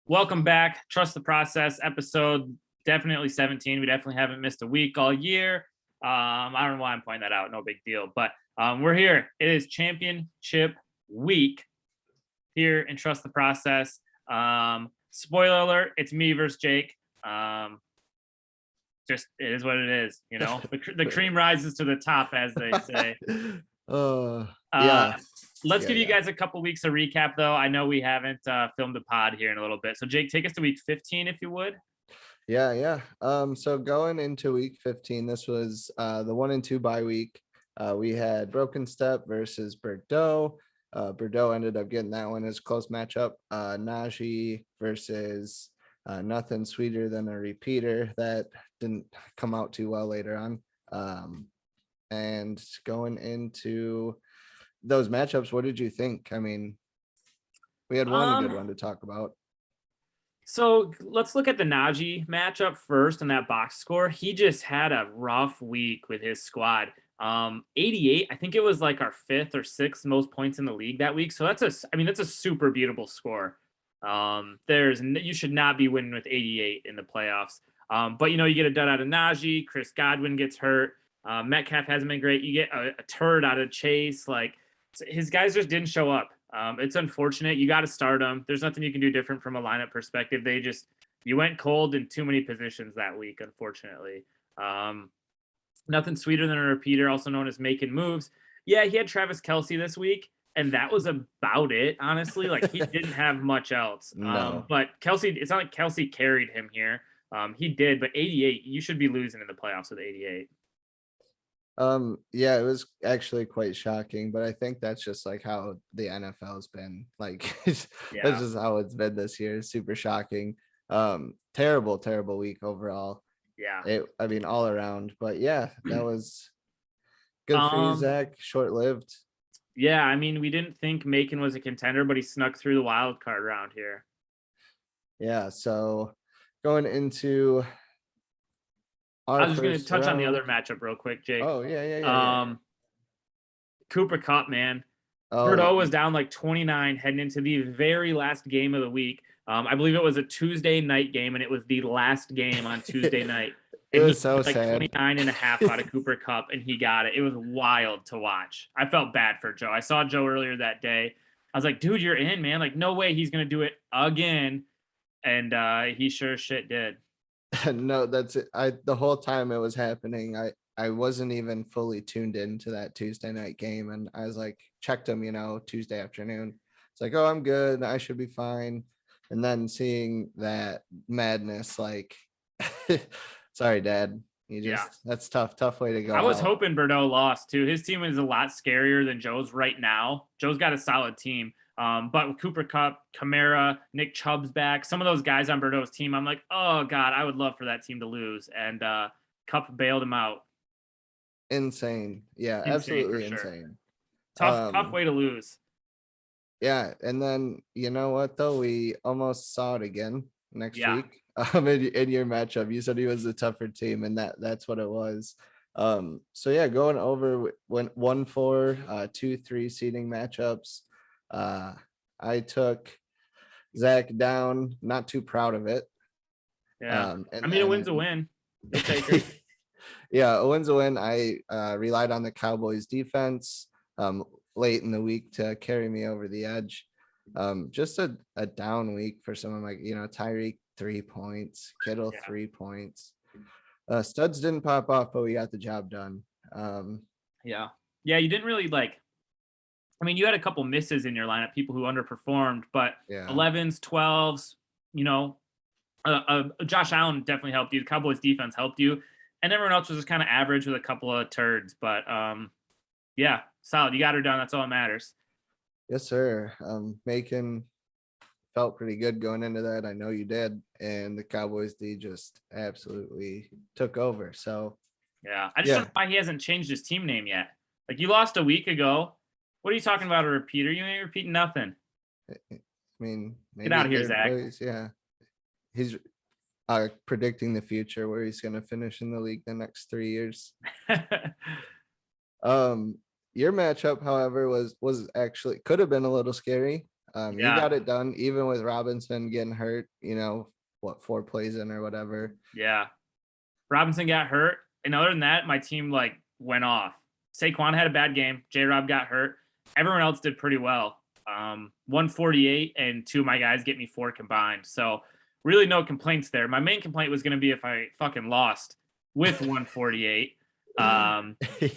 Welcome back. Trust the process episode definitely 17. We definitely haven't missed a week all year. I don't know why I'm pointing that out. No big deal. But we're here. It is championship week here in Trust the Process. Spoiler alert, it's me versus Jake. Just it is what it is. The cream rises to the top, as they say. Uh, Uh, yeah, let's yeah, give you yeah, guys a couple weeks of recap, though. I know we haven't filmed a pod here in a little bit. So, Jake, take us to week 15, if you would. yeah. So going into week 15, this was the 1 and 2 bye week. We had Broken Step versus Bordeaux. Bordeaux ended up getting that one as a close matchup. Najee versus Nothing Sweeter Than a Repeater. That didn't come out too well later on. And going into those matchups, what did you think? I mean, we had one good one to talk about. So let's look at the Najee matchup first and that box score. He just had a rough week with his squad. 88, I think it was like our fifth or sixth most points in the league that week. So that's a super beautiful score. You should not be winning with 88 in the playoffs. But you get a dud out of Najee. Chris Godwin gets hurt. Metcalf hasn't been great. You get a turd out of Chase. Like his guys just didn't show up. It's unfortunate. You got to start them. There's nothing you can do different from a lineup perspective. You went cold in too many positions that week, unfortunately. Nothing sweeter than a repeater, also known as making moves. Yeah, he had Travis Kelce this week, and that was about it, honestly. Like, he didn't have much else. No. But Kelce, it's not like Kelce carried him here. He did, but 88, you should be losing in the playoffs with 88. Yeah, it was actually quite shocking, but I think that's just like how the NFL's been. Like that's Yeah. just how it's been this year. Super shocking. Terrible week overall. Yeah. I mean, all around. But yeah, that was good for you, Um, Zach. Short lived. yeah, I mean, we didn't think Macon was a contender, but he snuck through the wild card round here. Yeah. So going into I our was just going to first touch on the other round. matchup real quick, Jake. Oh, yeah. Cooper Kupp, man. Oh, Bordeaux was down like 29 heading into the very last game of the week. I believe it was a Tuesday night game, and it was the last game on Tuesday night. it And he was so got like sad. 29 and a half out of Cooper Kupp, and he got it. It was wild to watch. I felt bad for Joe. I saw Joe earlier that day. I was like, dude, you're in, man. Like, no way he's going to do it again. And he sure shit did. No, that's it. The whole time it was happening, I wasn't even fully tuned into that Tuesday night game, and I was like, checked him, Tuesday afternoon. It's like, oh, I'm good, I should be fine. And then seeing that madness, like, sorry, Dad. Yeah. That's tough way to go I was out. hoping Bordeaux lost too. His team is a lot scarier than Joe's right now. Joe's got a solid team. But with Cooper Kupp, Kamara, Nick Chubb's back, some of those guys on Bordeaux's team, I'm like, oh God, I would love for that team to lose. And Kupp bailed him out. Insane. Yeah, Insane for absolutely sure. insane. Tough way to lose. Yeah, and then you know what though? We almost saw it again next Yeah. week. In your matchup, you said he was a tougher team, and that's what it was. So yeah, going over went 1-4, 2-3 seeding matchups. Uh, I took Zach down. Not too proud of it. Yeah. I And mean, a win's a then win. You'll take it. yeah, a win's a win. I relied on the Cowboys defense late in the week to carry me over the edge. Just a down week for some of my, Tyreek 3 points, Kittle Yeah. 3 points. Studs didn't pop off, but we got the job done. Yeah. Yeah. You didn't really I mean, you had a couple misses in your lineup, people who underperformed, but Yeah. 11s, 12s, you know, Josh Allen definitely helped you. The Cowboys defense helped you, and everyone else was just kind of average with a couple of turds. But yeah, solid. You got her done. That's all that matters. Yes, sir. Macon felt pretty good going into that. I know you did. And the Cowboys D just absolutely took over. So Yeah, I just don't yeah. know why he hasn't changed his team name yet. Like you lost a week ago. What are you talking about? A repeater? You ain't repeating nothing. I mean, Get maybe out of here, Zach. yeah. He's predicting the future where he's going to finish in the league the next 3 years. Your matchup, however, was actually could have been a little scary. You Yeah. got it done, even with Robinson getting hurt, 4 plays in or whatever. Yeah. Robinson got hurt. And other than that, my team like went off. Saquon had a bad game. J Rob got hurt. Everyone else did pretty well. 148 and 2 of my guys get me 4 combined. So really no complaints there. My main complaint was going to be if I fucking lost with 148. Yeah, Jake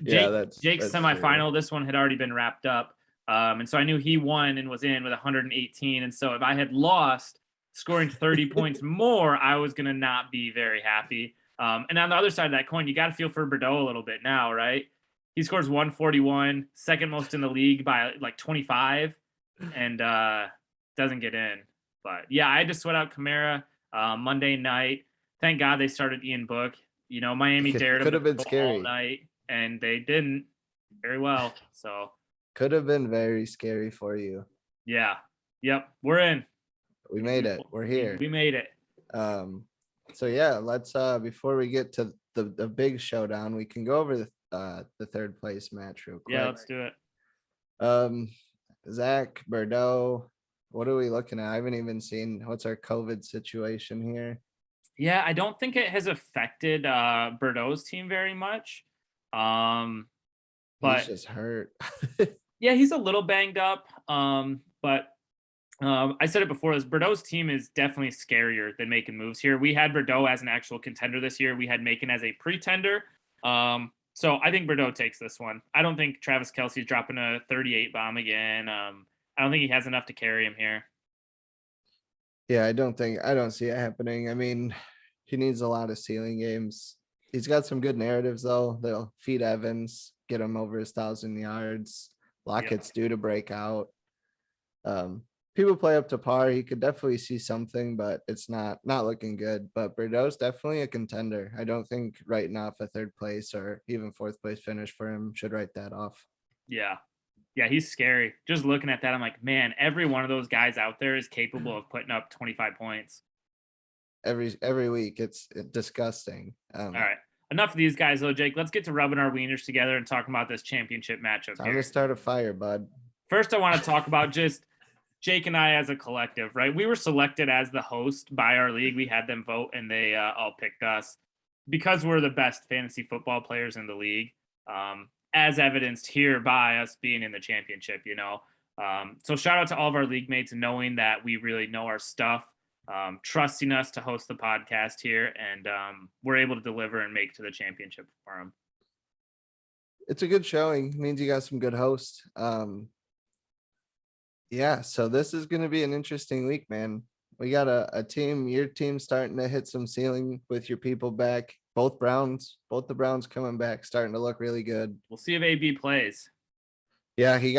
Jake's that's true. semifinal. This one had already been wrapped up. And so I knew he won and was in with 118. And so if I had lost, scoring 30 points more, I was going to not be very happy. And on the other side of that coin, you got to feel for Bordeaux a little bit now, right? He scores 141, second most in the league by like 25, and doesn't get in. But yeah, I had to sweat out Kamara Monday night. Thank God they started Ian Book. Miami dared him Could to have been go all scary. night, and they didn't very well. So Could have been very scary for you. yeah, yep, we're in. We made it. We're here. We made it. So yeah, let's before we get to the big showdown, we can go over the third place match real quick. Yeah, let's do it. Zach, Bordeaux, what are we looking at? I haven't even seen what's our COVID situation here. Yeah, I don't think it has affected Bordeaux's team very much. He's But just hurt. yeah, he's a little banged up. But I said it before, this Bordeaux's team is definitely scarier than Macon moves here. We had Bordeaux as an actual contender this year. We had Macon as a pretender. So I think Bordeaux takes this one. I don't think Travis Kelce's dropping a 38 bomb again. I don't think he has enough to carry him here. Yeah, I don't see it happening. I mean, he needs a lot of ceiling games. He's got some good narratives though. They'll feed Evans, get him over his 1,000 yards. Lockett's due to break out. People play up to par. He could definitely see something, but it's not looking good. But Bordeaux's definitely a contender. I don't think writing off a third place or even fourth place finish for him should write that off. Yeah. Yeah, he's scary. Just looking at that, I'm like, man, every one of those guys out there is capable of putting up 25 points. Every week. It's disgusting. All right. Enough of these guys, though, Jake. Let's get to rubbing our wieners together and talking about this championship matchup. Time to start a fire, bud. First, I want to talk about just Jake and I as a collective, right? We were selected as the host by our league. We had them vote, and they all picked us because we're the best fantasy football players in the league, as evidenced here by us being in the championship, So shout out to all of our league mates knowing that we really know our stuff, trusting us to host the podcast here, and we're able to deliver and make to the championship for them. It's a good showing. It means you got some good hosts. Yeah, so this is going to be an interesting week, man. We got a team, your team starting to hit some ceiling with your people back. Both the Browns coming back, starting to look really good. We'll see if AB plays. Yeah, he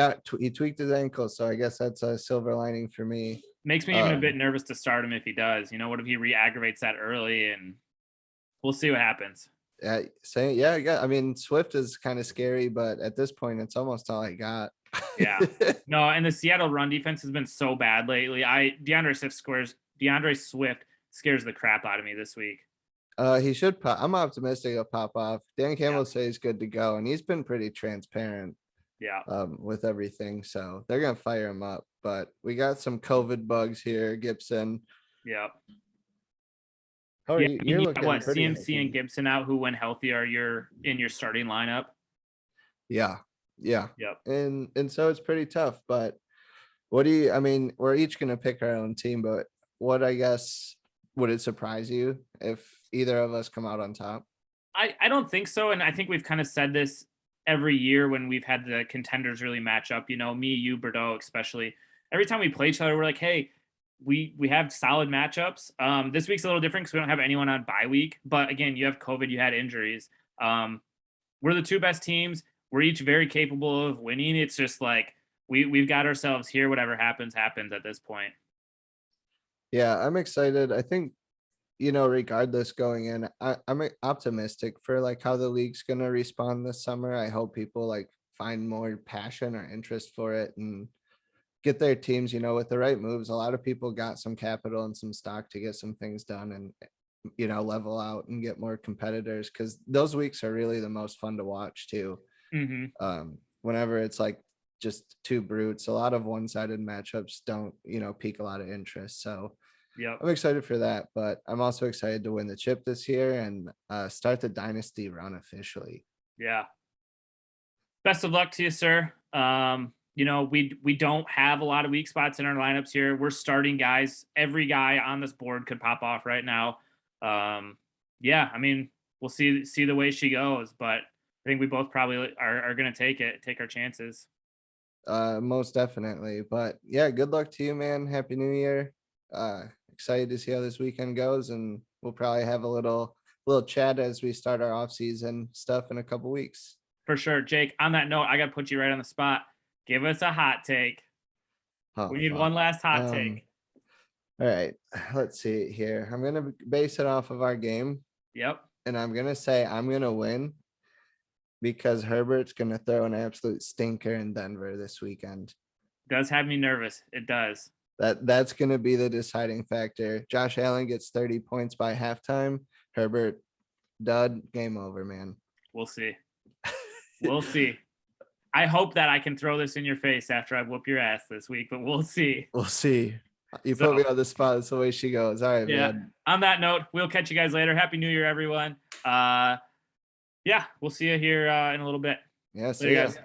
tweaked his ankle, so I guess that's a silver lining for me. Makes me even a bit nervous to start him if he does. What if he re-aggravates that early? And we'll see what happens. Yeah. I mean, Swift is kind of scary, but at this point, it's almost all I got. Yeah. No, and the Seattle run defense has been so bad lately. DeAndre Swift scares the crap out of me this week. He should pop. I'm optimistic he'll pop off. Dan Campbell says he's good to go, and he's been pretty transparent. Yeah. With everything, so they're gonna fire him up. But we got some COVID bugs here, Gibson. Yeah. How are you? You're looking what, pretty CMC healthy. and Gibson out, who, when healthy, are in your starting lineup? Yeah. Yep. And so it's pretty tough. But I mean, we're each gonna pick our own team, but what, I guess, would it surprise you if either of us come out on top? I don't think so. And I think we've kind of said this every year when we've had the contenders really match up, me, you, Bordeaux, especially. Every time we play each other, we're like, hey, we have solid matchups. This week's a little different because we don't have anyone on bye week. But again, you have COVID, you had injuries. We're the two best teams. We're each very capable of winning. It's just like we've got ourselves here. Whatever happens at this point. Yeah, I'm excited. I think, regardless going in, I'm optimistic for like how the league's going to respond this summer. I hope people like find more passion or interest for it and get their teams, with the right moves. A lot of people got some capital and some stock to get some things done and, level out and get more competitors, because those weeks are really the most fun to watch too. Mm-hmm. Whenever it's like just two brutes. A lot of one-sided matchups don't, pique a lot of interest. So Yep. I'm excited for that, but I'm also excited to win the chip this year and start the dynasty run officially. Yeah. Best of luck to you, sir. We don't have a lot of weak spots in our lineups here. We're starting guys. Every guy on this board could pop off right now. Yeah, I mean, we'll see the way she goes, but I think we both probably are going to take our chances. Most definitely. But yeah, good luck to you, man. Happy New Year. Excited to see how this weekend goes, and we'll probably have a little chat as we start our off season stuff in a couple weeks. For sure, Jake. On that note, I got to put you right on the spot. Give us a hot take. Oh, We need fuck. one last hot take. All right, let's see here. I'm gonna base it off of our game, Yep. and I'm gonna say I'm gonna win because Herbert's gonna throw an absolute stinker in Denver this weekend. Does have me nervous. It does. That's gonna be the deciding factor. Josh Allen gets 30 points by halftime. Herbert dud, game over, man. We'll see. We'll see. I hope that I can throw this in your face after I whoop your ass this week, but we'll see. We'll see. You So- put me on the spot. That's the way she goes. All right, Yeah. man. On that note, we'll catch you guys later. Happy New Year, everyone. Yeah, we'll see you here in a little bit. Yeah, see Later, ya. guys.